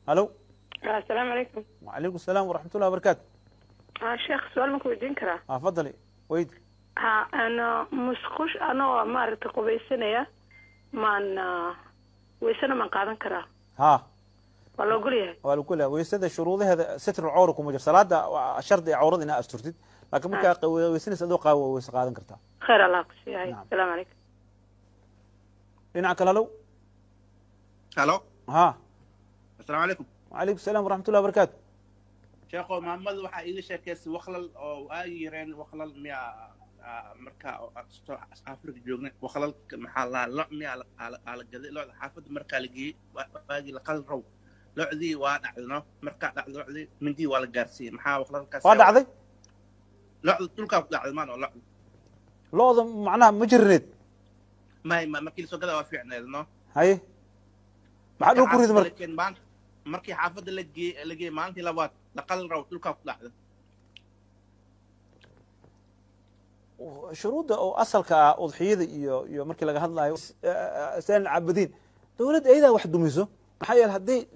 الو السلام عليكم. وعليكم السلام ورحمه الله وبركاته. شيخ سؤال ممكن يدين كرا؟ تفضلي ويد. أنا مسخوش أنا ما أرتقي بيسنة من ويسنة من قادن كرا. والله قولي. والله كلها ويسد شروطه هذا ستر العورة ومجر صلاة شرط عورة إنها أسترتد لكن ممكن ويسنة صدوقة ويسقادن كرتا. خير الله يقصي. نعم. السلام عليكم. إنك هلو. هلو. السلام عليكم. وعليكم السلام ورحمة الله وبركاته. شيخ محمد waxa iga sheekaysi waqlal oo ay yareen waqlal miya marka Afrika joognay waqlal maxaa la miya ala gaday loo xaafad marka la geeyay baagi la qal raw locdii waa dhacdno marka dhacdo locdii mindii waa la gaarsiin maxaa waqlalkaas waa dhacday locd dhulka ku dhacday maan locd looda macnaha ma jirneed ma markii soo gadaa waa fiicneedno hay maxaa dhul ku riday markii xaafada la geeyay maalintii labaad لقل رو تلك قطعة شروط أو أصل كأضحية يو مركي لقى هذا سين العبدين دولة أيضا واحد دميزه محيل هدي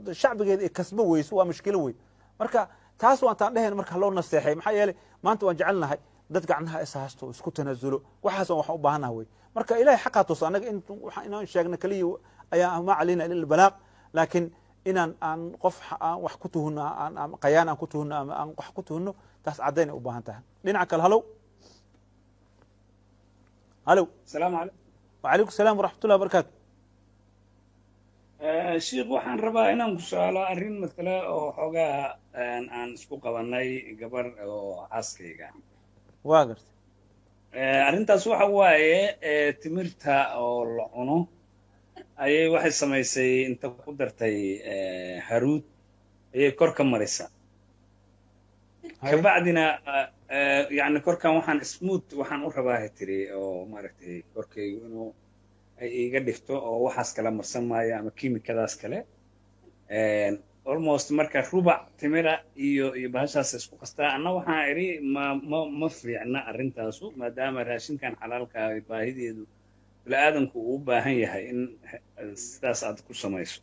الشعب جد كسبه ويسوى مشكلة وي مركا تاسو أنت عنده مركا لون السياحي محيل ما أنتوا جعلنا هاي دتك عنها إسهاستو اسكت تنزلوا وحسن وحب عنها وي مركا إلهي حقا توصلنا أنتوا إنه شاقنا كلي أيام ما علينا إلا البلاغ لكن inaan aan qof wax ku tuhno aan qayaan aan ku tuhno ama aan wax ku tuhno taas cadeyn u baahan tahay dhinaca kale halo السلام عليكم. وعليكم السلام ورحمة الله وبركاته. شيخ waxaan rabaa inaan ku su'aalo arrin matala oo xogaa aan isku qabanay gabar oo xaaskayga waa gartay arrintaas waxa waaye timirta oo la cuno ayay waxay samaysay inta ku dartay haruud ayay kor ka maraysaa kabacdina yani korkan waxaan smooth waxaan u rabaa tiri oo maaragtay korkaygu inuu ay iga dhigto oo waxaas kala marsan maayo ama kiimikadaas kale almost marka rubac timira iyo bahashaas isku qastaa anna waxaan idhi ma fiicna arrintaasu maadaama raashinkan xalaalka baahideedu bini'aadanku uu u baahan yahay in sidaas aad ku samayso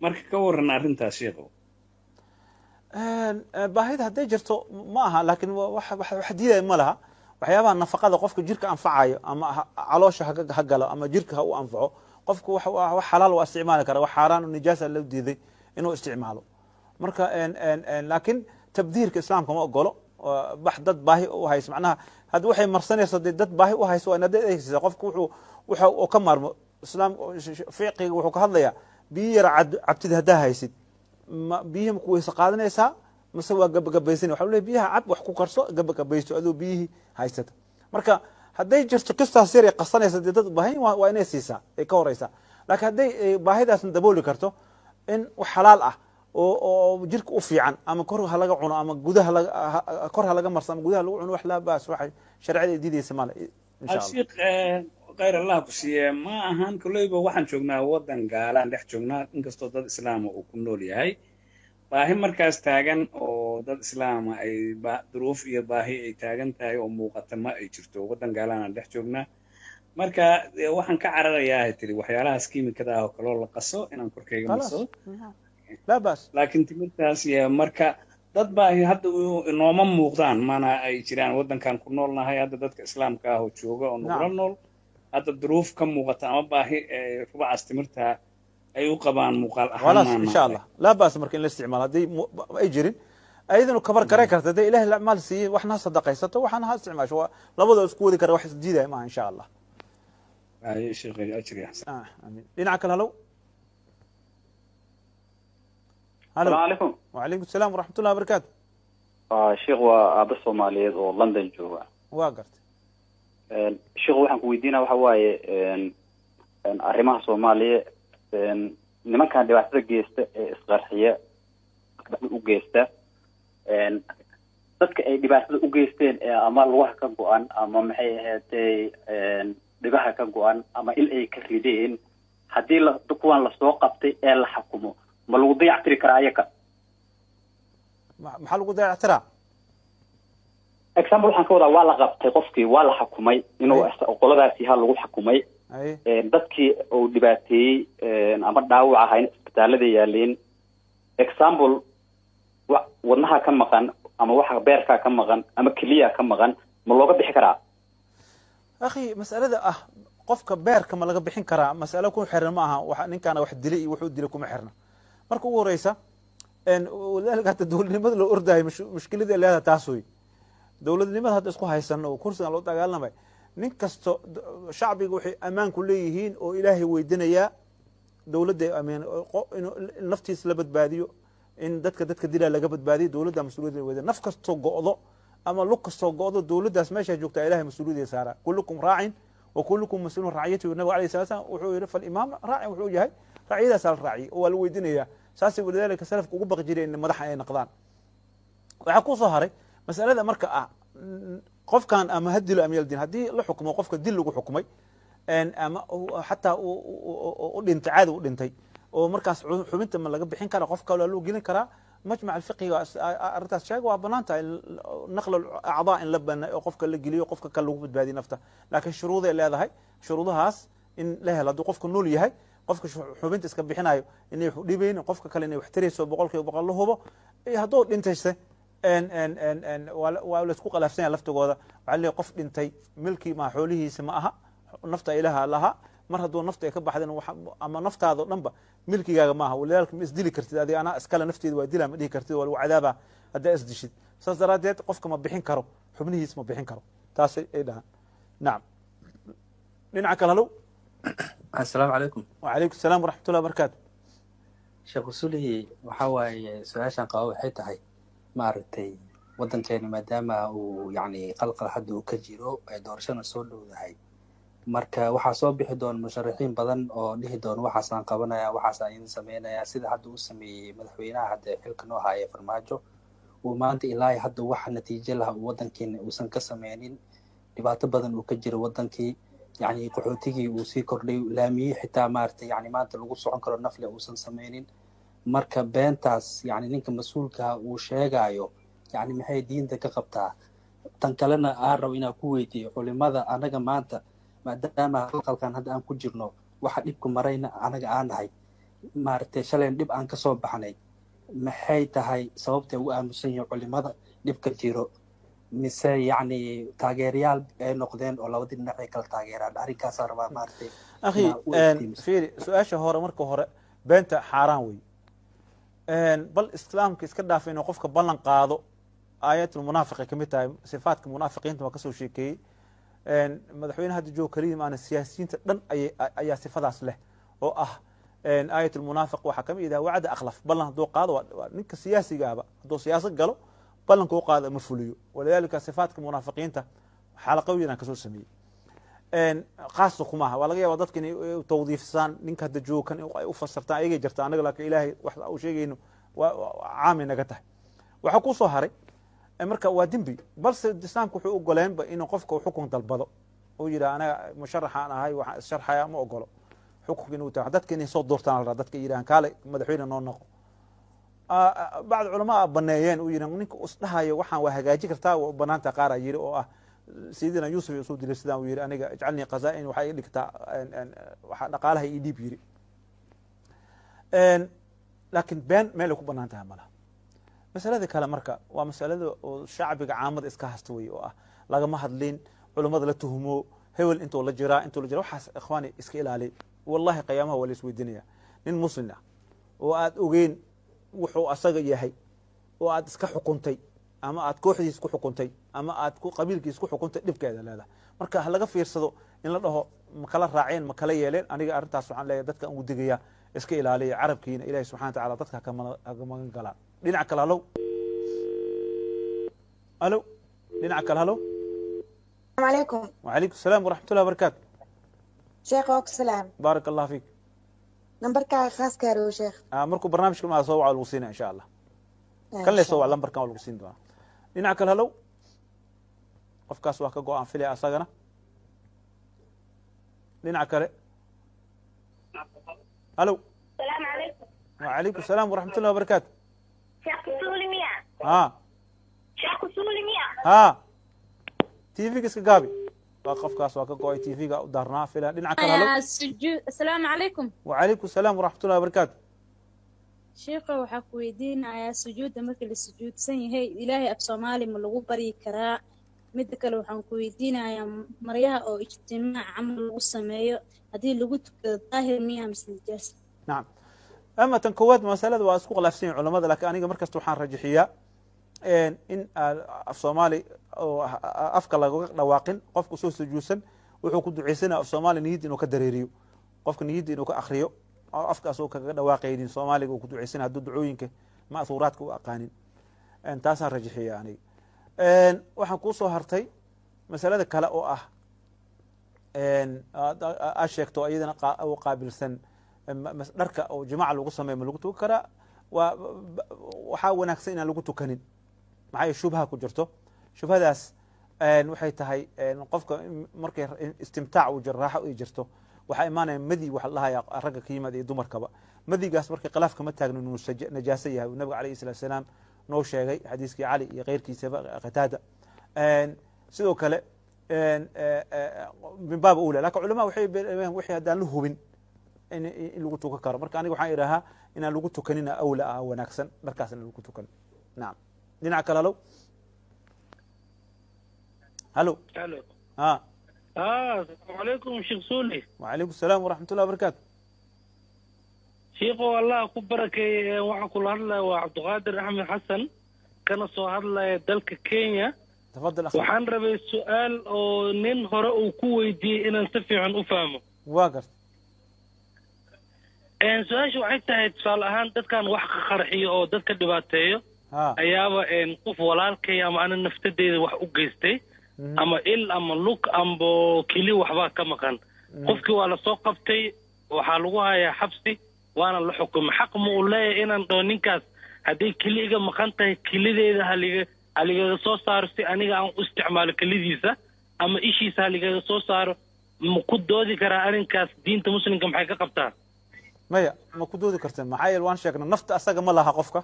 marka ka warran arrintaas sheekhow baahida hadday jirto ma aha laakiin wax diidaya ma laha waxyaabaha nafaqada qofka jirka anfacayo ama caloosha ha galo ama jirka ha u anfaco qofku wax xalaal waa isticmaali kara wax xaaraan oo nijaasa loo diiday inuu isticmaalo marka laakiin tabdiirka islaamka ma ogolo bax dad baahi u hayso macnaha hadda waxay marsanayso dad baahi u hayso waa inaad eegaysaa qofku wuxuu ka maarmo islaam fiqiga wuxuu ka hadlayaa biyo yar cabtid haddaa haysid biyihi ma ku weyse qaadanaysaa mase waa gabagabaysan waxa leeyahay biyaha cab wax ku karso gabagabaysto adoo biyihii haysata marka hadday jirto kistaas yar ee qasanaysa dad baahan waa inay siisaa ay ka horeysaa laakiin hadday baahidaasna dabooli karto in wax xalaal ah oo jirka u fiican ama kor ha laga cuno ama gudaha kor ha laga marsan gudaha lagu cuno wax la baas waxay sharciyada diidaysa mala insha Allah khayr Allah ku siiye ma ahan kuleyba waxaan joognaa wadan gaalaan dhex joognaa inkastoo dad islaam uu ku nool yahay baahi markaas taagan oo dad islaam ay duruuf iyo baahi ay taagan tahay oo muuqata ma ay jirto wadan gaalaan dhex joognaa marka waxaan ka cararayaa tiri waxyaalahaas kiimikada ah oo kale la qaso inaan korkayga maso لا بأس لكن تمرتاس يا مركا dad baahi hadda nooma muuqdaan mana ay jiraan wadankan ku noolna hay hadda dadka islaamka ah oo jooga oo nolol nool hadda duruuf ka muuqata ama baahi rubacaas timirta ay u qabaan muuqaal ahaan walaas insha Allah la baas markii la isticmaalo hadii ay jirin ayadana kabar garay karta hadii ilaahay la maal siiyay waxna sadaqaysato waxna ha isticmaasho labada isku wadi kara wax isdiiday ma insha Allah ay sheekh ajri ahsan amiin dhinaca kale halo السلام عليكم. وعليكم السلام ورحمة الله وبركاته. شيخ وأبو الصومالية ولندن جوا. واقرت. شيخ وحنا كويدينا وحواي أرمها صومالية لما كان دواعي جيست إسقاطية وجيسته dadka ay dhibaatada u geysteen ama wax ka go'an ama maxay ahaatay dhibaha ka go'an ama il ay ka rideen hadii la kuwan la soo qabtay ee la xukumo ma lagu dayactiri karaa ayaka maxaa lagu dayactiraa example waxaan ka wadaa waa la qabtay qofkii waa la xukumay inuu qoladaasi ha lagu xukumay dadkii uu dhibaateeyay ama dhaawac ahayn isbitaalada yaaleen example wadnaha ka maqan ama waxa beerka ka maqan ama keliya ka maqan ma looga bixi karaa akhi mas'alada qofka beerka ma laga bixin karaa mas'alo ku xiran ma aha waxa ninkaana wax dilay iyo wuxuu dilay kuma xirna marka ugu horeysa walaalka hada dowladnimada loo ordayo mushkilada leedahay taas way dowladnimada hadda isku haysano oo kursiga loo dagaalamay nin kasto shacbiga waxay amaan ku leeyihiin oo ilaahay weydinaya dowladda amaan in naftiisa la badbaadiyo in dadka dilaa laga badbaadiyo dowladda mas'uuliyadda weeyda naf kasto go'do ama lug kasto go'do dowladdaas meesha joogta ilaahay mas'uuliyadda saara kullukum raa'in wa kullukum mas'uulun ra'iyatu nabi alayhi salaam wuxuu yiri fal imaam raa'in wuxuu yahay ra'iyada sal raaci oo la weydinaya saasi walidaalka salafku ugu baqi jireen in madaxa ay noqdaan waxa ku soo haray mas'alada marka qofkan ama hadilo ama yaldin hadii la xukumo qofka dil lagu xukumay ama hatta u dhintay caadi u dhintay oo markaas xubinta ma laga bixin kara qofka loo gelin kara majmac fiqiga arrintaas sheeg waa banaanta naql al-a'dha in labana qofka la geliyo qofka kale lagu badbaadiyo nafta laakiin shuruudo ay leedahay shuruudahaas in la helo qofka nool yahay qofka xubinta iska bixinayo inay dhibayn qofka kale inay wax tarayso 100% la hubo hadoo dhintayse waa la isku qalaafsan laftigooda waxa la qof dhintay milki ma xoolihiisa ma aha nafta ilaaha laha mar haduu nafta ka baxdeen ama naftaada dhanba milkigaaga ma aha walaalka ma isdili kartid adii ana iskala nafteeda waa dilaa ma dhihi kartid wal cadaaba hada isdishid saas daraadeed qofka ma bixin karo xubnihiisa ma bixin karo taas ay dhahan naam dhinaca kale halo السلام عليكم. وعليكم السلام ورحمة الله وبركاته. شيخ سولي وحواي سؤال قوي حيتهاي مارتي ودن كان ماداما ويعني قلق حد وكجيرو دورشنا سولو هاي marka waxa soo bixi doon musharaxiin badan oo dhihi doon waxaan qabanaya waxaan sameeynaya sida hadda uu sameeyay madaxweynaha hadda xilka noo haya farmaajo oo maanta ilaahay hadda wax natiijo laha wadankeena uusan ka sameynin dhibaato badan uu ka jiro wadankii يعني قحوتيجي وسيكر لي لامي حتى مارتي يعني ما أنت الوصول عن كل نفلة وصل سمينين مركب بنتاس يعني نينك مسؤول كا وشجعيو يعني محي دين ذاك قبتها تنكلنا أروينا كويتي ولماذا أنا جماعة ما دام القل كان هذا أم كجرنا واحد يبكم مرينا أنا جان هاي مارتي شلين نبقى أنك صوب بحني محي تهاي صوبته وأم سنيو ولماذا نبقى تيرو mise yani taageerayaal ay noqdeen oo labadii dhinac ay kala taageeraan arrinkaas rabaa maartay akhi fiiri su'aasha hore marka hore beenta xaraan way bal islaamka iska dhaaf inuu qofka ballan qaado aayatul munaafiq kamid tahay sifaadka munaafiqiinta waa ka soo sheekay madaxweynaha hadda joog kaliya maana siyaasiyiinta dhan ayaa sifadaas leh oo aayatul munaafiq waxa kamid ah wacda akhlaf ballan haduu qaado ninka siyaasiga ah haduu siyaasad galo ballan koo qaada ma fuliyo walidaalka sifaadka munaafiqiinta xalaqooyina ka soo sameeyay qaas kuma waa laga yaabaa dadka inay tawdiifsan ninka hadda joogan ay u fasirtaan ayay jirta anaga laakiin ilaahay wax uu sheegayno waa caamina ka tahay waxa ku soo haray marka waa dambi balse islaamku wuxuu ogoleynba inuu qofka xukun dalbado oo yiraahdo anaga musharaxan ahay waxa sharxaya ma ogolo xukunka inuu tahay dadka inay soo doortaan la dadka yiraahdaan kaale madaxweyne noo noqo بعض علماء بنيان ويرن نينك اسدحايو waxaan waa hagaaji kartaa oo banaanta qaar ay yiri oo sidina Yusuf Yusuf dilisdan uu yiri aniga ijcalni qazaa'in waxa ay dhigtaa waxa dhaqaalaha ii dhiib yiri laakiin been meel ku banaantahay malaha masalada kale marka waa masalada oo shacbiga caamada iska hasto way oo laga ma hadlin culimada la tuhumo hebel intuu la jiraa waxaas ikhwaani iska ilaali wallahi qiyaamaha wala isweydiinaya nin muslim ah oo aad ogeyn wuxuu asaga yahay oo aad iska xukuntay ama aad kooxdiis ku xukuntay ama aad ku qabiilkiis ku xukuntay dhibkeeda leedahay marka laga fiirsado in la dhaho ma kala raaceen ma kala yeeleen aniga arintaas waxaan leeyahay dadka ugu digaya iska ilaaliya carabkiina ilaahay subhanahu wa ta'ala dadka ka magan galaan dhinaca kale halo dhinaca kale halo السلام عليكم. وعليكم السلام ورحمة الله وبركاته. شيخ وعليكم السلام. بارك الله فيك. نمبرك خاص كارو شيخ. مركو برنامجكم على صوع الوصينا إن شاء الله. كان لي صوع لمبر كان الوصين دوا. لنعك الهلو. أفكاس وحكا قوان فيلي أساقنا. لنعك له. هلو. السلام عليكم. وعليكم السلام ورحمة الله وبركاته. شيخ سولي ميا. شيخ سولي ميا. تيفيك اسكابي وقف كاس وقف قوي تيفيك ودارنا فيلا دينعك هلو السلام عليكم. وعليكم السلام ورحمة الله وبركاته. sheekha waxaa ku weydiinayaa sujuudda markii la sujuudsan yahay ilaahay af soomaali ma lagu baryi karaa midda kale waxaan ku weydiinayaa maryaha oo ijtimaac camal lagu sameeyo haddii lagu tukado daahir miyaa mise nijaas nacam ama tan koowaad masalada waa isku khilaafsan yihin culamada laakiin aniga markasta waxaan rajixiyaa in af soomaali oo afka lagaga dhawaaqin qofku soo sujuudsan wuxuu ku ducaysanaya af soomaali niyadda inuu ka dareeriyo qofka niyadda inuu ka akriyo afkaas oo kaga dhawaaqaynin soomaaliga uu ku ducaysanaya hadduu ducooyinka ma'huuraadka u aqaanin taasaan rajixiya aniga waxaan kuu soo hartay masalada kale oo ah aad sheegto iyadana u qaabilsan dharka oo jimaaca lagu sameeyo ma lagu tukan karaa waxaa wanaagsan inaan lagu tukanin maxaa shubha ku jirto shubhadaas waxay tahay qofka markay istimtaac uu jiro raaxo ay jirto waxaa imaanaya madi waxa la dhahayaa ragga ka yimaada iyo dumarkaba madigaas markay khilaaf kama taagno inuu najaaso yahay nabiga alayhi salatu wasalaam noo sheegay xadiiskii cali iyo keyrkiisaba qataada sidoo kale min baab ula lakin culama waxay haddaan la hubin in lagu tukan karo marka aniga waxaan idhahaa inaan lagu tukanina awla ah wanaagsan markaas in lagu tukan nacam dhinaca kale halo السلام عليكم شيخ سولي. وعليكم السلام ورحمة الله وبركاته. شيخ والله كبرك وحكوا هلا وعبد القادر أحمد حسن كان صهر له دلك كينيا. تفضل أخي. وحن ربي السؤال أو نين هراء كويدي إن نستفي عن أفهمه. واقر. إن سؤال شو حتى اتصال أهان دت كان وحق خرحي أو دت كدباتيه. أيابا إن قف ولالكي أما أنا نفتدي وح أجستي. ama il ama lug amba kili waxbaa ka maqan qofkii waa la soo qabtay waxaa lagu hayaa xabsi waana la xukumay xaq ma u leeyahay inaan dhao ninkaas haddii kili iga maqan tahay kilideeda haligaga soo saaro si aniga aan u isticmaalo kilidiisa ama ishiisa haligaga soo saaro ma ku doodi karaa arrinkaas diinta muslimka maxay ka qabtaa maya ma ku doodi karteen maxaa yeele waan sheegnay nafta asaga ma laha qofka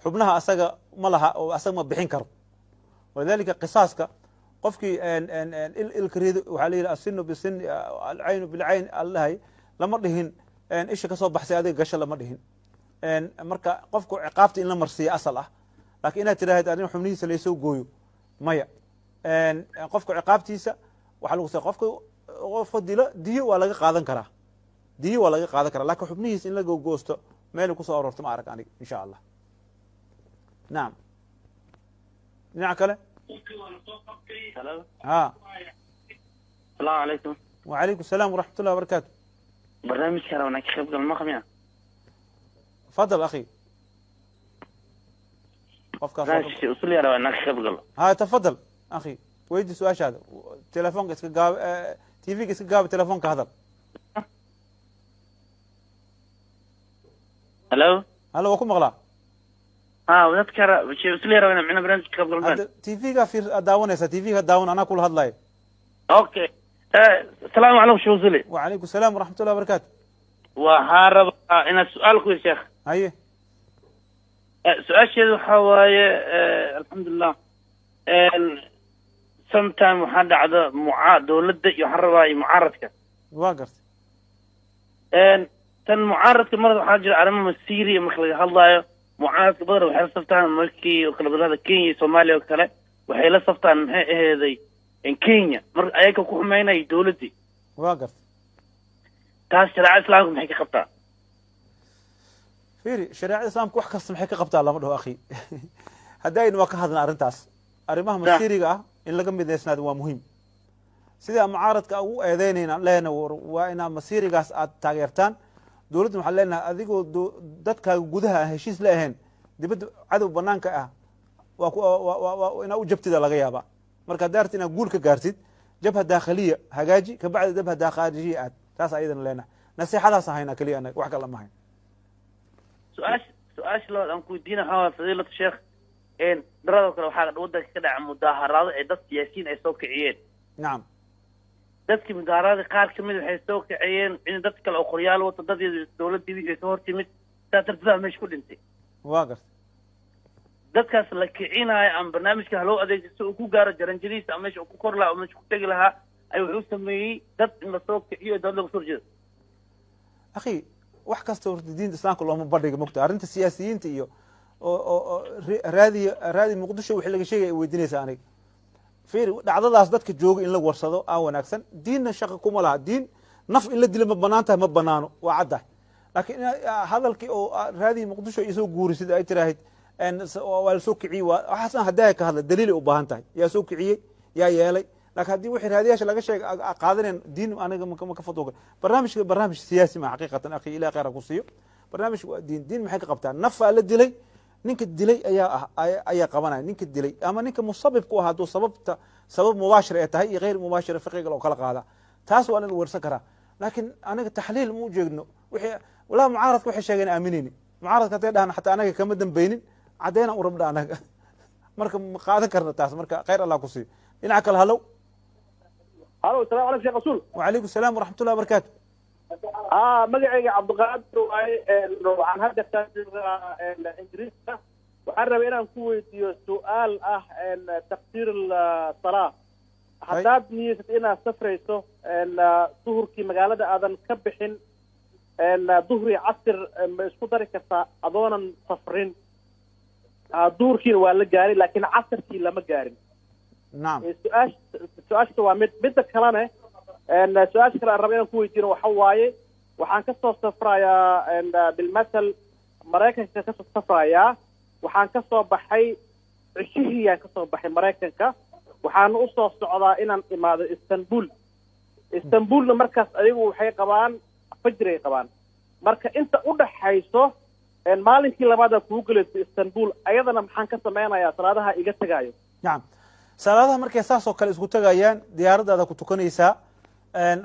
xubnaha asaga ma laha oo asaga ma bixin karo walidaalika qisaaska qofkii ilkariido waxaa la yidhi asinu bisin alcaynu bilcayn allahay lama dhihin isha ka soo baxsay adiga gasho lama dhihin marka qofku ciqaabta in la marsiiya asal ah laakiin inaad tidhaahid adin xubnihiisa laysoo gooyo maya qofka ciqaabtiisa waxaa lagu sa qofka dilo diyo waa laga qaadan karaa diyo waa laga qaadan karaa laakiin xubnihiisa in la googoosto meel kusoo aroorto ma arag aniga insha allah nacam dhinaca kale السلام عليكم. وعليكم السلام ورحمة الله وبركاته. برنامج كرونا كيف قبل المقام تفضل أخي. برنامج أصولي رونا كيف قبل. تفضل أخي ويدي سؤال هذا تلفونك اسك جاب تيفيك اسك جاب تلفونك هذا. هلو وكم مغلا. وذكر شيء أصولي رونا معنا برنامج قبل المقام. تيفيك في داون يا تيفيك داون أنا كل هذا أوكي. السلام عليكم شو أصولي. وعليكم السلام ورحمة الله وبركاته. وحارب أنا سؤالك يا شيخ. أيه. سؤال شيء حواي الحمد لله. sometime waxaa dhacda dowladda iyo xarabay mucaaradka waa gartay tan mucaaradka marada waxaa jira arrimo masiiri marka laga hadlayo mucaaradka badan waxay la saftaan markii oo kala badada Kenya iyo Soomaaliya oo kale waxay la saftaan maxay aheeday in Kenya marka ayaga ku xumeynay dowladii waa gartay taas shariicada islaamka maxay ka qabtaa fiiri shariicada islaamka wax kasta maxay ka qabtaa lama dhaho akhi haddaynu waa ka hadlaa arrintaas arrimaha masiiriga ah in laga midaysnaado waa muhiim sida mucaaradka ugu eedeynayna leena waa inaa masiirigaas aad taageertaan dowladda waxaa leenahay adigoo dadkaaga gudaha ah heshiis la ahayn dibadda cadow banaanka ah waa inaa u jabtida laga yaabaa marka haddaa arti inaad guul ka gaartid jabha daakhiliya hagaaji kabacdi jabha daakhaarijiya aad taas ayadana leenahay nasiixadaas haynaa keliya anaga wax kale ma hayn su-aasha labaad aan ku weydiina waxaa waaya fadiilatu sheekh daradoo kale waxaa wadanka ka dhaca mudaaharaado ee dad siyaasiyiin ay soo kiciyeen nacam dadkii mudaaharaadii qaar kamid waxay soo kiciyeen in dad kale oo qoryaal wato dadii dowladii ay ka hor timid saa darteed meesha ku dhintay waa gartay dadkaas la kicinayo ama barnaamijka haloo adeegso si uu ku gaaro jaranjadiisa ama meesha uu ku kor lahaa ama meesha ku tegi lahaa ay wuxuu sameeyey dad in la soo kiciyo dad lagu soo jeedo akhi wax kasta horta diinta islaamka looma bandhiga mogta arrinta siyaasiyiinta iyo oo raadi muqdisho wixii laga sheegaya weydiinaysa aniga fiiri dhacdadaas dadka jooga in la warsado aa wanaagsan diinna shaqa kuma laha diin naf in la dila ma banaan tahay ma banaano waa caddahay laakiin hadalkii oo raadi muqdisho isoo guurisid ay tiraahid waa la soo kiciyey waxaasna haddaa ka hadla daliilay u baahan tahay yaa soo kiciyey yaa yeelay laakiin haddii wixii raadiyaasha laga sheegay qaadanayn diin aniga ma ka fatwo barnaamijka barnaamij siyaasi ma xaqiiqatan akhi ilaah khayra ku siiyo barnaamij waa diin maxay ka qabtaa nafaa la dilay ninka dilay ayaa qabanaya ninka dilay ama ninka musabib ku ah hadduu sabab mubaashir ee tahay iyo غayr mubaashir fiqiga loo kala qaada taas waa la warsan karaa laakiin anaga taxliil ma u jeegno wixii walaa mucaaradka waxay sheegeen aaminayni mucaaradka hadday dhahan xataa anaga kama dambaynin caddeena u rabna anaga marka ma qaadan karna taas marka khayr allah ku siiyo dhinaca kale halow السلام عليكم شيخ رسول. وعليكم السلام ورحمة الله وبركاته. مقعي عبد القادر عن هذا الإنجليزي وعرب إنا نكوي سؤال تقصير الصلاة. حداد نيست إنا سفريسو ظهر كي مقالة أذن كبحين ظهري عصر مسكودري كسا أظونا صفرين ظهر كي ولا جاري لكن عصر كي لما جاري. نعم سؤال waa mid kalena su-aasha kale aan rabay inaan ku weydiino waxa waaye waxaan ka soo safrayaa bilmasal maraykanka ka soo safrayaa waxaan ka soo baxay cishihiyaan ka soo baxay maraykanka waxaan u soo socdaa inaan imaado istanbulna markaas ayagu waxay qabaan fajray qabaan marka inta u dhaxayso maalinkii labaad aan kugu gelayso istanbul ayadana maxaan ka sameynayaa salaadaha iga tagaayo nacam salaadaha markay saas oo kale isku tagayaan diyaaradaada ku tukanaysaa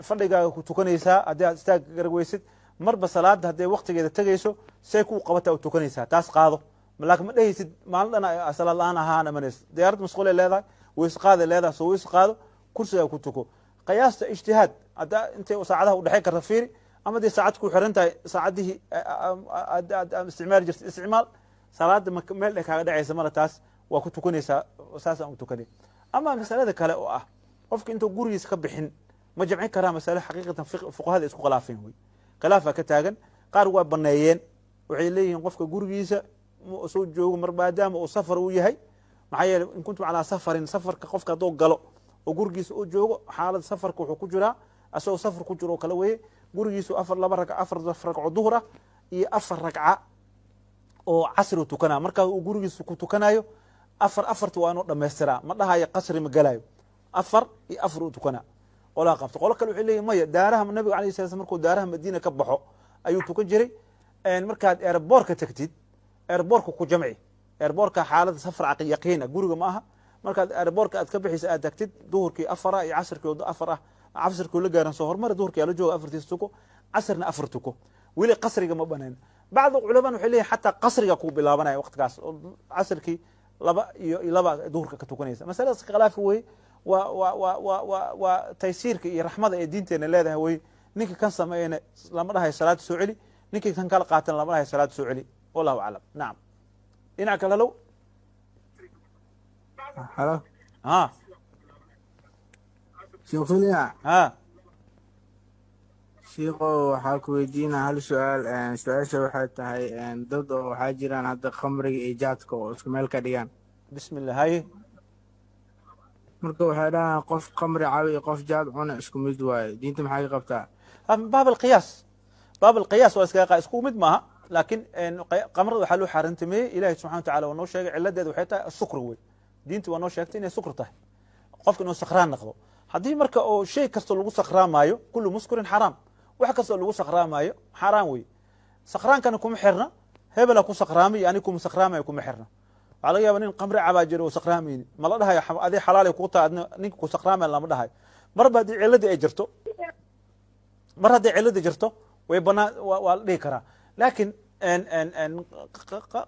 fadhigaaga ku tukanaysaa haddii aad istaag garag weysid marba salaada hadday waktigeeda tegayso say kuu qabataa u tukanaysaa taas qaado laakiin ma dhehaysid maalin dhan salaad la-aan ahaan amanaysa diyaarad masquulay leedahay weyse qaaday leedahay soo weyse qaado kursigaa ku tuko qiyaasta ijtihaad hadda intay saacadaha udhexay karta fiiri ama dee saacad ku xiran tahay saacadihii aad isticmaali jirta isticmaal salaada meel dhex kaaga dhacaysa mala taas waa ku tukanaysaa saasaan u tukanay ama masalada kale oo ah qofka intuu gurigiisa ka bixin ma jamcin karaa masale xaqiiqatan fuqahada isku khilaafeen wey khilaafaa ka taagan qaar waa baneeyeen waxay leeyihiin qofka gurigiisa soo joogo mar maadaama uu safar uu yahay maxaa yeelay in kuntum calaa safarin safarka qofka hadduu galo oo gurigiisa uu joogo xaalada safarka wuxuu ku jiraa asagoo safar ku jiro oo kale weye gurigiisu afar ragco duhur ah iyo 4 ragca oo casri u tukanaa markaa uu gurigiisa ku tukanayo afarta waa inuu dhamaystiraa ma dhahayo qasri ma galayo 4 iyo 4 u tukanaa qolaa qabto qolo kale waxay leeyihin maya daaraha nabiga alayhi salaam markuu daaraha madiina ka baxo ayuu tukan jiray markaad airbortka tagtid airbortka ku jamci airbortka xaalada safar yaqiina guriga ma aha markaad airbortka aad ka bixisa aad tagtid duhurkii 4 iyo casrkii 4 casrkii la gaaran soo hormar duhurkii la jooga 4 tuko casrna 4 tuko wili qasriga ma banaan بعض العلماء waxay leeyahay xataa qasriga ku bilaabanaya waqtigaas casrkii 2 iyo 2 duhurka ka tukanaysa masalada khilaaf way waa taysiirka iyo raxmada ee diinteena leedahay way ninka kan sameeyna lama dhahay salaad soo celi ninka kan kala qaatan lama dhahay salaad soo celi wallahu a'lam naam ina kala low halo sheekh Suliya sheekho waxaa ku weydiinaa hal su-aasha waxay tahay dad oo waxaa jiraan hadda khamriga iyo jaadka oo isku meel ka dhigaan bismillah haye marka waxay dhahaan qof khamri cabi iyo qof jaad cuna isku mid waaye diinta maxay ka qabtaa baab alqiyaas waa iskaga isku mid maaha laakiin khamrada waxaa loo xaarantimeeyey ilaahay subxana watacaala waa noo sheegay ciladeeda waxay tahay sukr wey diinta waa noo sheegtay inay sukr tahay qofka inuu sakraan noqdo haddii marka oo shay kastoo lagu sakraamaayo kullu muskurin xaraam wax kastoo lagu sakraamaayo xaraam wey sakraankana kuma xirna hebela ku sakraamay ani kuma sakraamayo kuma xirna waxaa laga yaaba nin khamri cabaa jiro oo sakraamayni ma la dhahayo adii xalaalay kuu tahay adna ninka ku sakraamaya lama dhahayo marba haddii ciladii ay jirto mar hadday ciladii jirto way banaan waa la dhihi karaa laakiin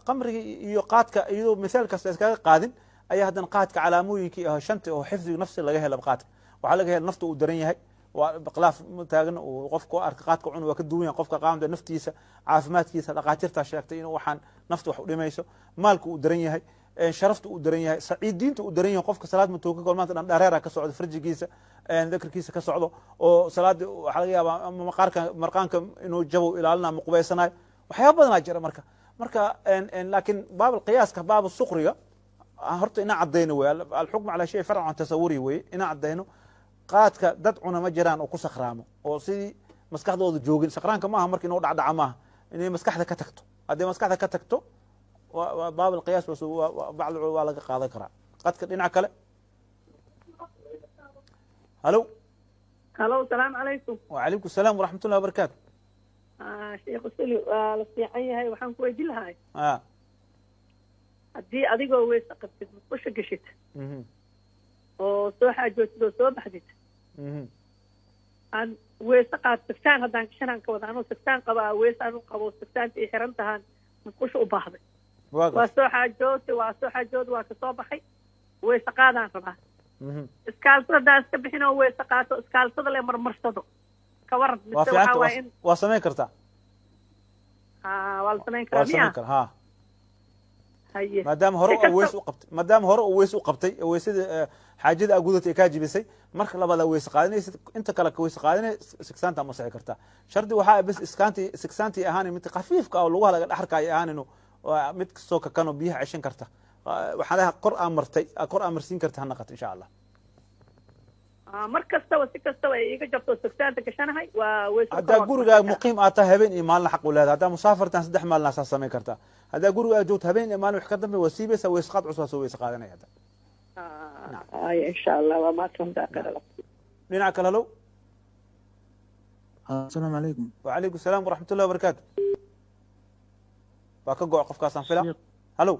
khamriga iyo qaadka iyadoo misaal kasta iskaga qaadin ayaa haddana qaadka calaamooyinkii ah shanta oo xifdiga nafsi laga hela qaadka waxaa laga hela nafta uu daran yahay waa khilaaf taagan uu qofku arka qaadka cun waa ka duwan yahay qofka qaamda naftiisa caafimaadkiisa dhaqaatiirta sheegtay inuu waxaan nafta wax u dhimayso maalku uu daran yahay sharafta uu daran yahay saciidiinta uu daran yahay qofka salaad matooka gool maanta dhan dhareera ka socdo farjigiisa dakarkiisa ka socdo oo salaada waxaa laga yaabaa ama marqaanka inuu jabo ilaalina ama qubaysanayo waxyaaba badanaa jira marka laakiin baab alqiyaaska baab suqriga horta inaan caddayno wey alxukmu calaa shay farcan can tasawuri weye inaan caddayno qaadka dad cuna ma jiraan oo ku sakhraamo oo sidii maskaxdooda joogin sakhraanka maaha marka inuu dhacdhaca maaha inay maskaxda ka tagto haddii maskaxda ka tagto baab alqiyaas bacd waa laga qaadan karaa qadka dhinaca kale halo salaamu calaykum wacalaykum asalaam waraxmat ullahi wabarakaatu sheekh usuli waa la fiican yahay waxaan ku weydiin lahay haddii adigoo weyse qabtid musqusha geshid oo soo xaajootid oo soo baxdid aan weyse qaad sagtaan haddaan gashanaan ka wada anuu sagtaan qabaa weyse anu qabo sagtaanta ay xiran tahaan musqusha u baahday waa soo xaajood waa kasoo baxay weyse qaadaan rabaa iskaalsada haddaan iska bixin oo weyse qaato iskaalsada le marmarsado ka waran mise waxaa waay in waa samayn kartaa waa la samayn karaa miya ha maadaama hore uu weys u qabtay weysada xaajada agudatay kaa jibisay marka labaad weys qaadanaysid inta kale ka weys qaadanay sigsaanta ma sixi kartaa shardi waxaa bas sigsaantii ahaan mid khafiifka oo lugaha laga dhaxarka ay ahaan inuu mid kastoo kakano biyaha ceshan karta waxaa leeyahay kor aan marsiin karta ha naqato insha allah mar kastaba si kastaba ay iga jabto sagtaanta gashanahay waa weys haddaa gurigaa muqiim aad tahay habeen iyo maalin xaq u leedahay haddaa musaafirtaan 3 maalin asaa samayn kartaa haddaa gurigaa joogto habeen iyo maalin wax ka dambe waa siibaysaa weys qaad cusbaa soo weys qaadanaya hadda insha allah waa maadsantaa qadala dhinaca kale halow asalaamu calaykum wacalaykum asalaam waraxmat ullahi wabarakaatu waa ka go' qofkaasaan fila halow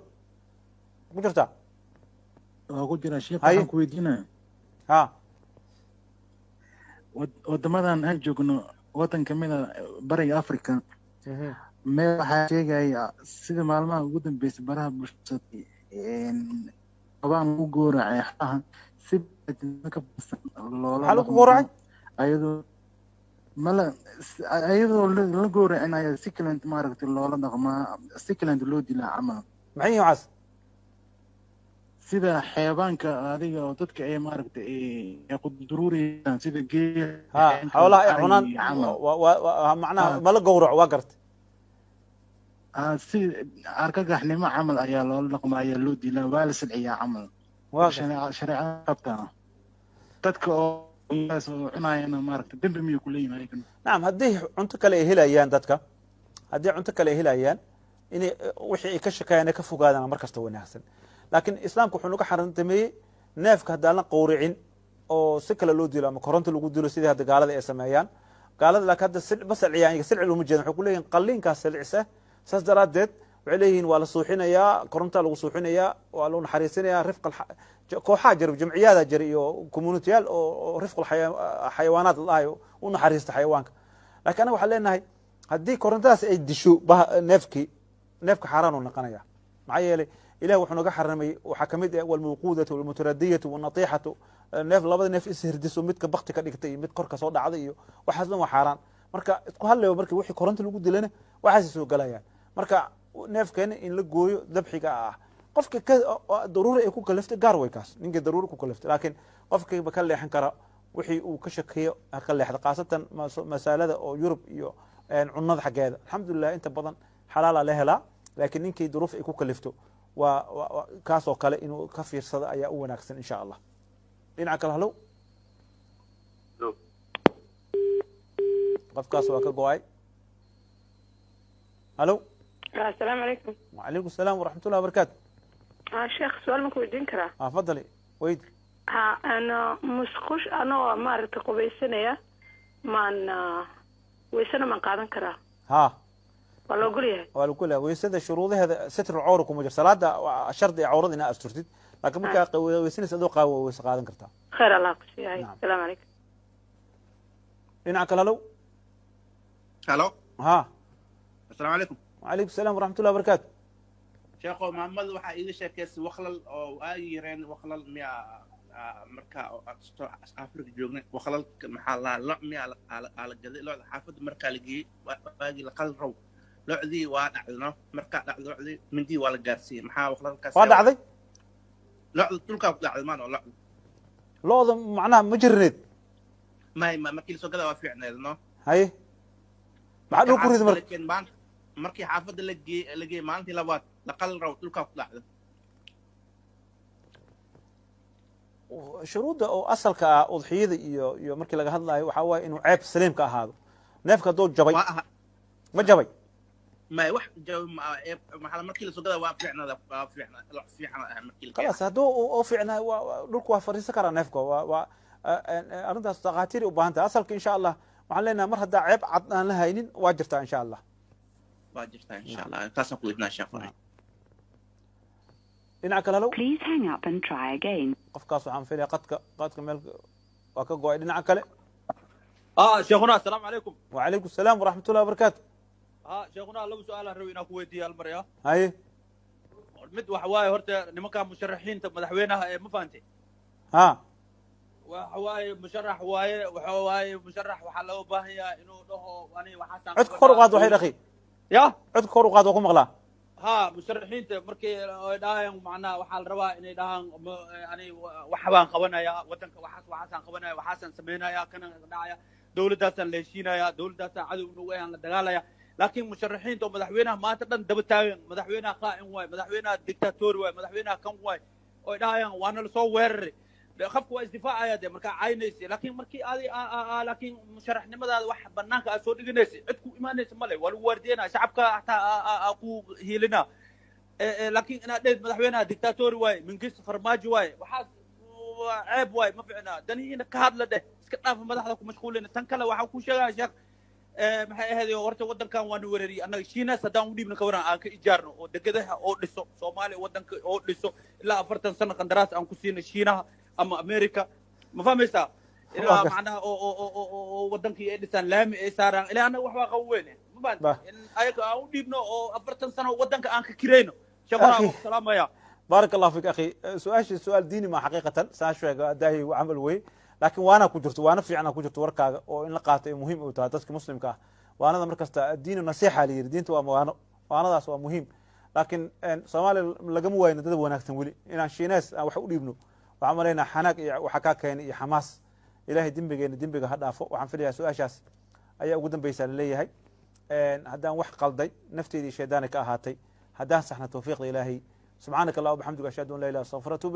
ku jirtaa waa ku jira sheekh waxaan ku weydiinaya ha wadamadan aan joogno wadan kamida bariga africa meel waxaa sheegaya sida maalmaha ugu dambeysay baraha bulshada qabaan lagu gooracay xaha si ka basan loola lagu gooracay ayadoo la gooracinayo si kalent maaragtay loola dhaqmaa si kalent loo dilaa camal maxay yihiin cas sida xeebaanka adiga oo dadka ay maaragtay ay quduruuriyaan sida geel xoolaha ay cunaan macnaha mala gowraco waa gartay si argagaxnimo camal ayaa loola dhaqmaa ayaa loo dilaa waa la silciyaa camal shareecada qabtaa dadka oo cunayana maaragtay dembi miyuu ku leeyihin ayagan nacam haddii cunto kale ay helayaan dadka haddii cunto kale ay helayaan inay wixii ay ka shaqeeyaan ay ka fogaadaan mar kasta wanaagsan laakiin islaamku wuxuu naga xarantameeyey neefka haddaan la qowricin oo si kale loo dilo ama koronto lagu dilo sidii hadda gaalada ay sameeyaan gaalada laakiin hadda ma salciyaan iyaga silci looma jeedan waxay ku leeyihin qalliinkaas silcisa saas daraaddeed waxay leeyihiin waa la suuxinayaa korontaa lagu suuxinayaa waa loo naxariisinayaa rifqa kooxaa jira jamciyaada jira iyo communitiyaal oo rifqul xayawaanaad ladahayo u naxariista xayawaanka laakiin anaga waxaan leenahay haddii korontadaas ay disho neefka xaaraan uu naqanaya maxaa yeelay ilahi wuxuu naga xaramay waxaa kamid ah walmawquudatu walmutaradiyatu walnatiixatu neef labada neef ishirdiso midka bakti ka dhigtay iyo mid korka soo dhacday iyo waxaas dhan waa xaaraan marka isku hadlayo marki wixii koronta lagu dilana waxaasay soo galayaan marka neefkeena in la gooyo dabxiga ah qofka daruuri ay ku kalaftay gaar way kaas ninkii daruuri ku kalaftay laakiin qofkiiba ka leexan kara wixii uu ka shakeeyo ka leexda khaasatan masaalada oo yurub iyo cunada xaggeeda alxamdulilah inta badan xalaala la helaa laakiin ninkii duruuf ay ku kalifto waa kaasoo kale inuu ka fiirsado ayaa u wanaagsan insha allah dhinaca kale halow qofkaas waa ka go-ay halow asalaamu calaykum wacalaykum asalaam waraxmat ullahi wabarakaatu sheekh su-aal ma ku weydiin karaa fadali weyd ana musqush anoo maaragtay qubaysanaya maan weysana maan qaadan karaa ha waa la ogol yahay waa la ogol yahay weysada shuruudaheeda sitru cawra kuma jir salaada shardi ee cawrada inaa asturtid laakiin markaa weysanaysa adoo qaawo weysa qaadan kartaa khayr allah ku siiyahay asalaamu calaykum dhinaca kale halow halo ha asalaamu calaykum wacalaykum asalaam waraxmat ullahi wabarakaatu sheekho maamadu waxaa iiga sheekaysay waklal oo ay yireen waklal miyaa marka afrika joognay waklalka maxaa lahaa lo miyaa la gaday looda xaafadda markaa la geeyey waagii la qal raw locdii waa dhacdano markaa dhacdo locdii mindii waa la gaarsiiyey maxaa waqlalkaas waa dhacday locda dhulkaa ku dhacday maano locda looda macnaha ma jirneed may markii lasoo gadaa waa fiicneed no haye maxaa dhul ku ridi marka markii xaafadda la geeyey maalintii labaad la qalin raw dhulkaa ku dhacday shuruudda oo asalka ah udxiyada iyo markii laga hadlaayo waxaa waaye inuu ceeb saliim ka ahaado neefka hadduu jabay ma jabay may wax maxaa markii lasoo gadaa waa fiicnaa markii khalaas hadduu u fiicnaa dhulku waa fariisan karaa neefka waa arrintaas dhakhaatiiri u baahan tahay asalka insha allah waxaan leenahay mar haddaa ceeb cad aan la haynin waa jirtaa insha allah waa jirtaa insha allah taasaan ku weydnaa sheekh dhinaca kale halow Please hang up and try again. qofkaas waxaan filaya qadka meel waa ka go-ay dhinaca kale شيخنا السلام عليكم. وعليكم السلام ورحمة الله وبركاته. شيخنا لو سؤال هروي إنك ويدي المريا. هاي. مد وحواي هرت نمكا مشرحين مدحوينها ما فهمتي. ها. وحواي مشرح وحواي مشرح وحلو باهية إنه له أنا وحسن. عد خروقات وحيد أخي. يا. عد خروقات وقوم مغلا. ها مشرحين مركي داهم معنا وحال روا إني داهم يعني وحبان خونا يا وطنك وحسن خونا وحسن سمينا يا كنا داعيا. دولة ليشينا يا دولة عدو نوعها الدجالة يا لكن مشرحين تو مدحوينها ما تقدر دبتاين مدحوينها خائن واي مدحوينها دكتاتور واي مدحوينها كم واي ودايان وانا لصور خفوا الدفاع يا ده مركا عينيسي لكن مركي هذه لكن مشرح نمدا واحد بنانك اسود دغنيسي عدكو ايمانيس مالي ولو وردينا شعبك حتى اكو هيلنا لكن انا ديد مدحوينها دكتاتور واي من قص فرماج واي وحاس عيب واي ما فينا دنينا كهاد لده iska dhaaf madaxda ku mashquulina tan kale waxa ku sheegaa sheekh maxay ahayd horta wadankan waan weerari anaga Shiinaas hadaan u dhiibna ka waran aan ka ijaarno oo degadaha oo dhiso Soomaaliya wadanka oo dhiso ilaa 40 sano qandaraas aan ku siino Shiinaha ama America ma fahmaysaa ilaa macnaha oo wadankii ay dhisaan laami ay saaraan ilaa anaga wax waa qaweene ma baan in ayaga aan u dhiibno oo 40 sano wadanka aan ka kireyno shaqada salaamaya بارك الله فيك أخي سؤال ديني ما حقيقة ساشوا داهي وعمل وي لكن وانا كجرت وانا في عنا كجرت وركا او ان لقاته مهم او تادك مسلم كا وانا مركز الدين النصيحه لي دينته وانا داس waa muhiim laakiin Soomaaliya lagama wayna dad wanaagsan wali inaan shiinaas wax u dhiibno waxaan maleynaa xanaaq iyo waxa ka keenay iyo xamaas ilaahay dembiga ha dhaafo waxaan filayaa su'aashaas ayaa ugu dambaysa leeyahay haddaan wax qalday nafteedii sheedaana ka ahaatay haddaan saxna tawfiiqda ilaahay subhanaka allahumma wa bihamdika ashhadu an la ilaha illa anta astaghfiruka wa atubu